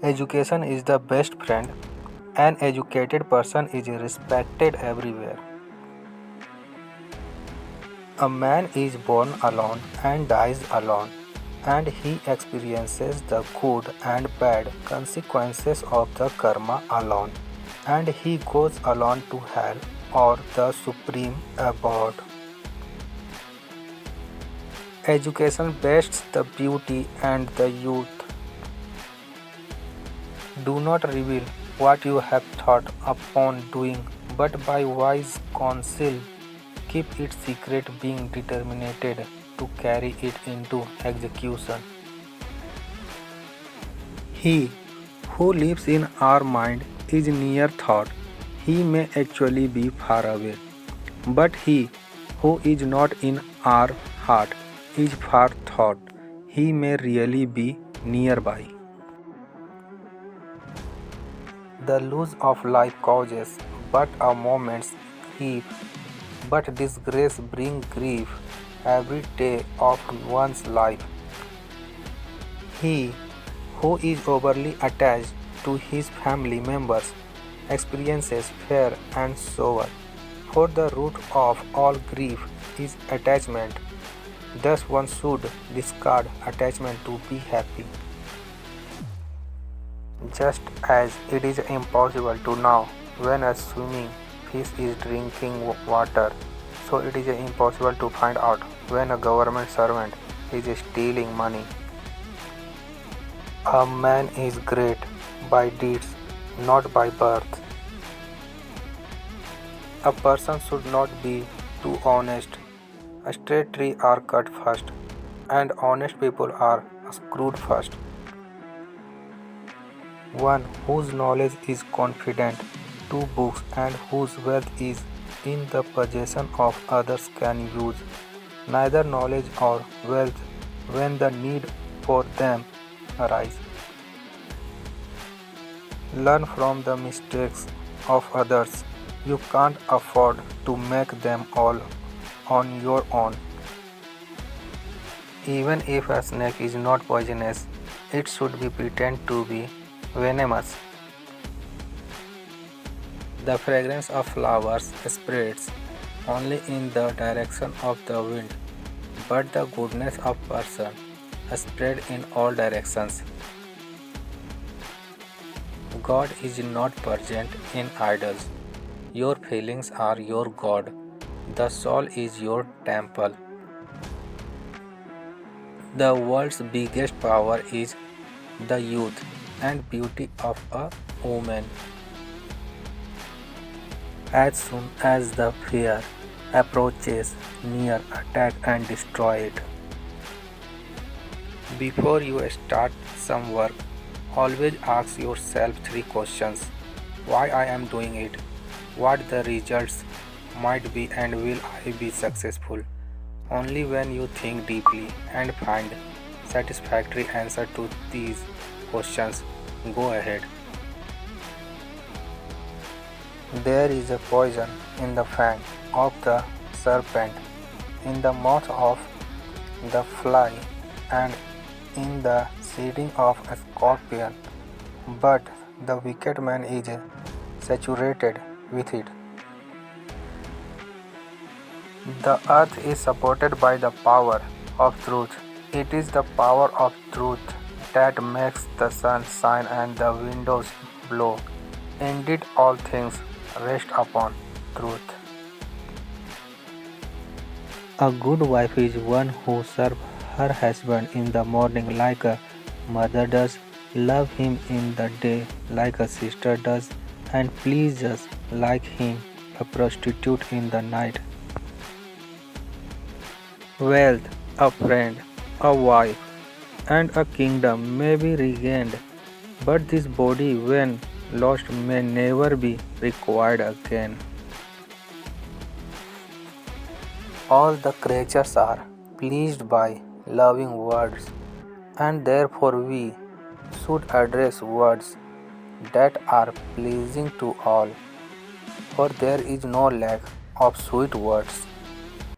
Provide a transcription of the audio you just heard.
Education is the best friend. An educated person is respected everywhere. A man is born alone and dies alone, and he experiences the good and bad consequences of the karma alone, and he goes alone to hell or the supreme abode. Education bests the beauty and the youth. Do not reveal what you have thought upon doing, but by wise counsel keep it secret, being determined to carry it into execution. He who lives in our mind is near thought. He may actually be far away, but he who is not in our heart is far thought. He may really be nearby. The loss of life causes but a moment's grief, but disgrace brings grief every day of one's life. He who is overly attached to his family members experiences fear and sorrow, for the root of all grief is attachment. Thus, one should discard attachment to be happy. Just as it is impossible to know when a swimming fish is drinking water, so it is impossible to find out when a government servant is stealing money. A man is great by deeds, not by birth. A person should not be too honest. A straight tree are cut first, and honest people are screwed first. One whose knowledge is confident to books and whose wealth is in the possession of others can use neither knowledge or wealth when the need for them arise. Learn from the mistakes of others. You can't afford to make them all on your own. Even if a snake is not poisonous, it should be pretend to be venomous. The fragrance of flowers spreads only in the direction of the wind, but the goodness of person spread in all directions. God is not present in idols. Your feelings are your God. The soul is your temple. The world's biggest power is the youth and beauty of a woman. As soon as the fear approaches near, attack and destroy it. Before you start some work, always ask yourself three questions: why I am doing it, what the results might be, and will I be successful? Only when you think deeply and find satisfactory answer to these questions, go ahead. There is a poison in the fang of the serpent, in the mouth of the fly, and in the seeding of a scorpion, but the wicked man is saturated with it. The earth is supported by the power of truth. It is the power of truth that makes the sun shine and the windows blow. Indeed, all things rest upon truth. A good wife is one who serves her husband in the morning like a mother does, love him in the day like a sister does, and pleases like him, a prostitute in the night. Wealth, a friend, a wife, and a kingdom may be regained, but this body, when lost, may never be required again. All the creatures are pleased by loving words, and therefore we should address words that are pleasing to all, for there is no lack of sweet words.